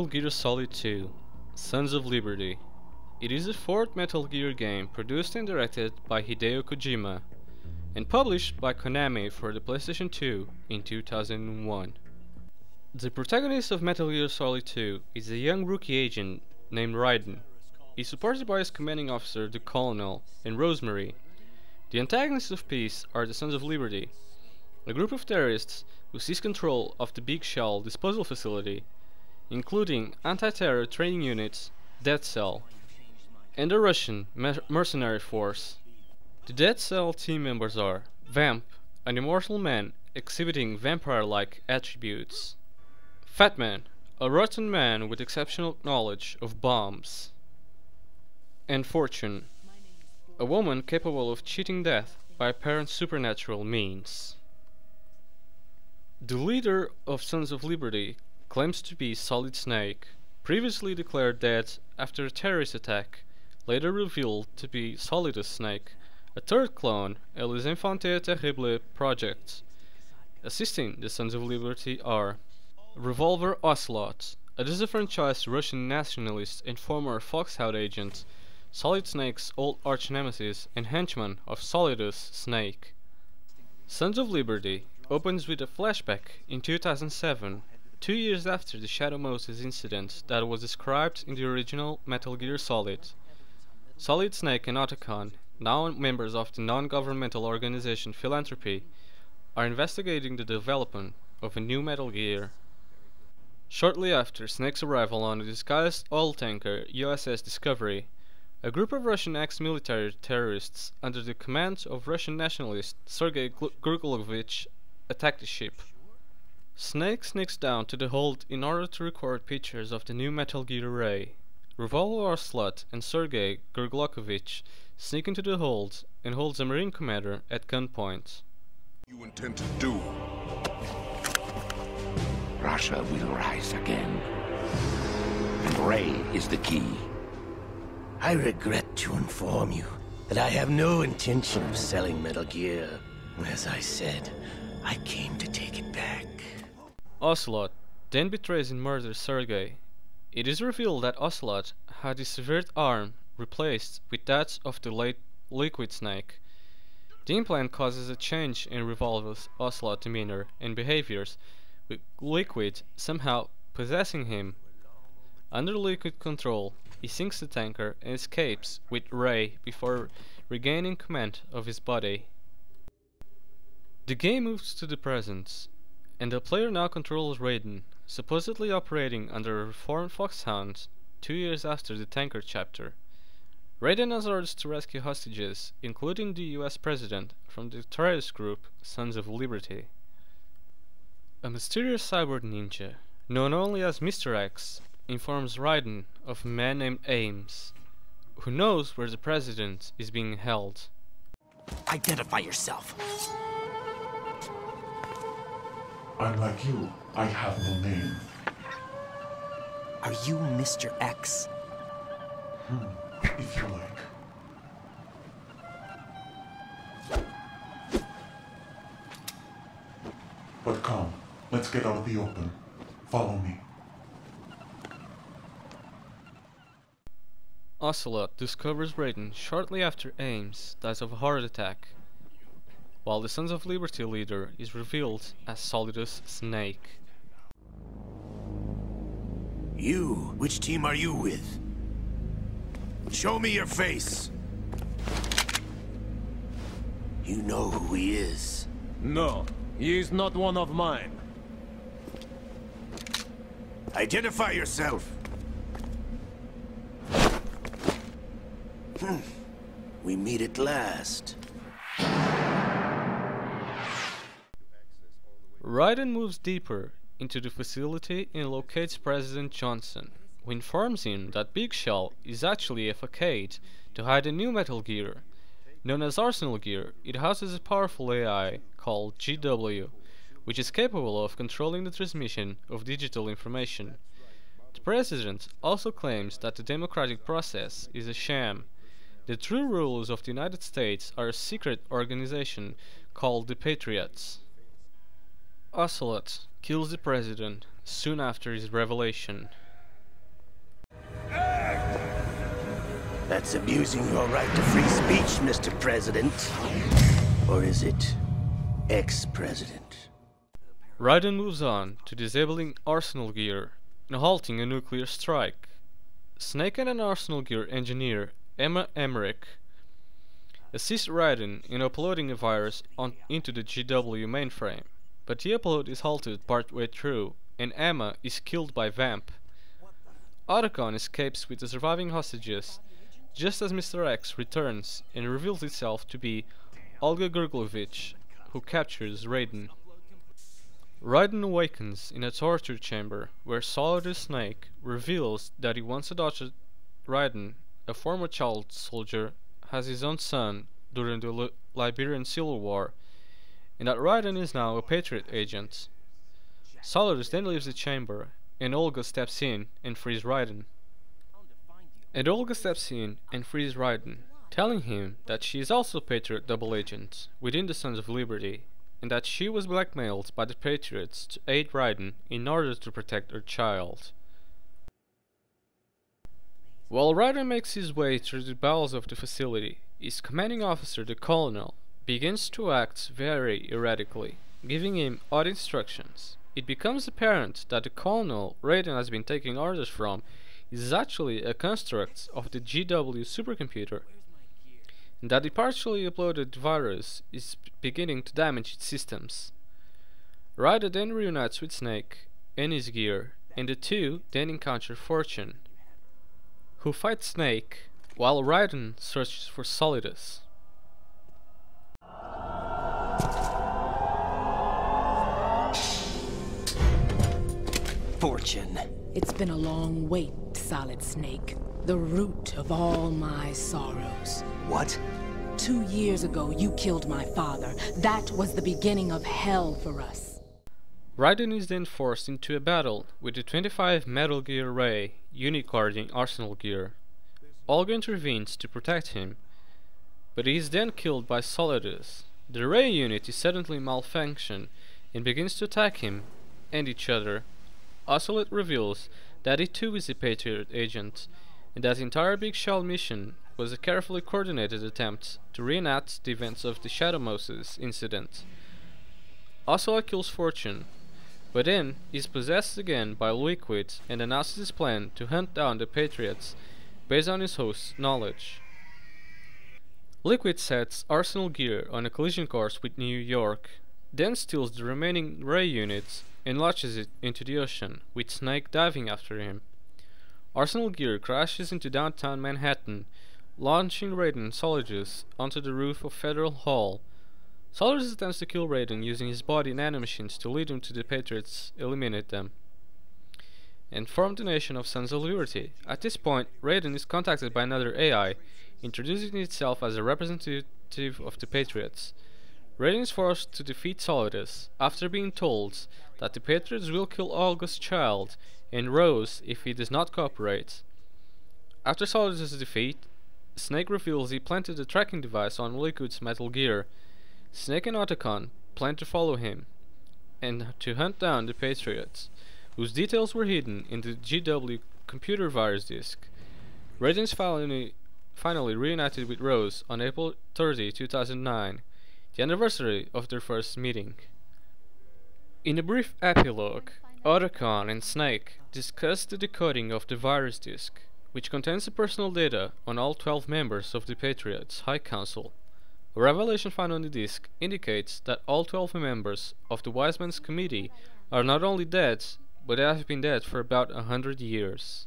Metal Gear Solid 2: Sons of Liberty. It is the fourth Metal Gear game produced and directed by Hideo Kojima, and published by Konami for the PlayStation 2 in 2001. The protagonist of Metal Gear Solid 2 is a young rookie agent named Raiden. He is supported by his commanding officer, the Colonel, and Rosemary. The antagonists of peace are the Sons of Liberty, a group of terrorists who seize control of the Big Shell disposal facility, including anti-terror training units, Dead Cell, and a Russian mercenary force. The Dead Cell team members are Vamp, an immortal man exhibiting vampire-like attributes; Fat Man, a rotten man with exceptional knowledge of bombs; and Fortune, a woman capable of cheating death by apparent supernatural means. The leader of Sons of Liberty claims to be Solid Snake, previously declared dead after a terrorist attack, later revealed to be Solidus Snake, a third clone of Les Infantes Terribles project. Assisting the Sons of Liberty are Revolver Ocelot, a disenfranchised Russian nationalist and former Foxhound agent, Solid Snake's old arch-nemesis and henchman of Solidus Snake. Sons of Liberty opens with a flashback in 2007, 2 years after the Shadow Moses incident that was described in the original Metal Gear Solid. Solid Snake and Otacon, now members of the non-governmental organization Philanthropy, are investigating the development of a new Metal Gear. Shortly after Snake's arrival on the disguised oil tanker USS Discovery, a group of Russian ex-military terrorists under the command of Russian nationalist Sergei Griglovich attack the ship. Snake sneaks down to the hold in order to record pictures of the new Metal Gear array. Revolver Ocelot and Sergei Griglovich sneak into the hold and holds the Marine commander at gunpoint. You intend to do? Russia will rise again. And Ray is the key. I regret to inform you that I have no intention of selling Metal Gear. As I said, I came to take it back. Ocelot then betrays and murders Sergei. It is revealed that Ocelot had his severed arm replaced with that of the late Liquid Snake. The implant causes a change in Revolver's Ocelot demeanor and behaviors, with Liquid somehow possessing him. Under Liquid control, he sinks the tanker and escapes with Ray before regaining command of his body. The game moves to the present, and the player now controls Raiden, supposedly operating under a reformed Foxhound 2 years after the tanker chapter. Raiden has orders to rescue hostages, including the US President, from the terrorist group Sons of Liberty. A mysterious cyborg ninja, known only as Mr. X, informs Raiden of a man named Ames, who knows where the President is being held. Identify yourself. Unlike you, I have no name. Are you Mr. X? If you like. But come, let's get out of the open. Follow me. Ocelot discovers Raiden shortly after Ames dies of a heart attack, while the Sons of Liberty leader is revealed as Solidus Snake. You? Which team are you with? Show me your face! You know who he is. No, he is not one of mine. Identify yourself! We meet at last. Raiden moves deeper into the facility and locates President Johnson, who informs him that Big Shell is actually a facade to hide a new Metal Gear. Known as Arsenal Gear, it houses a powerful AI called GW, which is capable of controlling the transmission of digital information. The President also claims that the democratic process is a sham. The true rulers of the United States are a secret organization called the Patriots. Ocelot kills the President soon after his revelation. That's abusing your right to free speech, Mr. President. Or is it ex-president? Raiden moves on to disabling Arsenal gear and halting a nuclear strike. Snake and an Arsenal gear engineer, Emma Emmerich, assist Raiden in uploading a virus into the GW mainframe, but the upload is halted partway through and Emma is killed by Vamp. Otacon escapes with the surviving hostages just as Mr. X returns and reveals itself to be Olga Gurglovich, who captures Raiden. Raiden awakens in a torture chamber where Solidus Snake reveals that he once adopted Raiden, a former child soldier, as his own son during the Liberian Civil War, and that Raiden is now a Patriot agent. Solidus then leaves the chamber, and Olga steps in and frees Raiden. Telling him that she is also a Patriot double agent within the Sons of Liberty, and that she was blackmailed by the Patriots to aid Raiden in order to protect her child. While Raiden makes his way through the bowels of the facility, his commanding officer, the Colonel, begins to act very erratically, giving him odd instructions. It becomes apparent that the Colonel Raiden has been taking orders from is actually a construct of the GW supercomputer, and that the partially uploaded virus is beginning to damage its systems. Raiden then reunites with Snake and his gear, and the two then encounter Fortune, who fights Snake while Raiden searches for Solidus. Fortune. It's been a long wait, Solid Snake. The root of all my sorrows. What? 2 years ago, you killed my father. That was the beginning of hell for us. Raiden is then forced into a battle with the 25 Metal Gear Ray, unit-guarding Arsenal gear. Olga intervenes to protect him, but he is then killed by Solidus. The Ray unit is suddenly malfunctioned and begins to attack him and each other. Ocelot reveals that he too is a Patriot agent, and that the entire Big Shell mission was a carefully coordinated attempt to reenact the events of the Shadow Moses incident. Ocelot kills Fortune, but then is possessed again by Liquid and announces his plan to hunt down the Patriots based on his host's knowledge. Liquid sets Arsenal gear on a collision course with New York, then steals the remaining Ray units and launches it into the ocean, with Snake diving after him. Arsenal gear crashes into downtown Manhattan, launching Raiden and Solidus onto the roof of Federal Hall. Solidus attempts to kill Raiden using his body nanomachines to lead him to the Patriots, eliminate them, and form the nation of Sons of Liberty. At this point, Raiden is contacted by another AI, introducing itself as a representative of the Patriots. Raiden is forced to defeat Solidus, after being told that the Patriots will kill Olga's child and Rose if he does not cooperate. After Solidus' defeat, Snake reveals he planted a tracking device on Liquid's Metal Gear. Snake and Otacon plan to follow him, and to hunt down the Patriots, whose details were hidden in the GW computer virus disk. Raiden is finally reunited with Rose on April 30, 2009, the anniversary of their first meeting. In a brief epilogue, Otacon and Snake discuss the decoding of the virus disk, which contains the personal data on all 12 members of the Patriots High Council. A revelation found on the disk indicates that all 12 members of the Wise Men's Committee are not only dead, but they have been dead for about 100 years.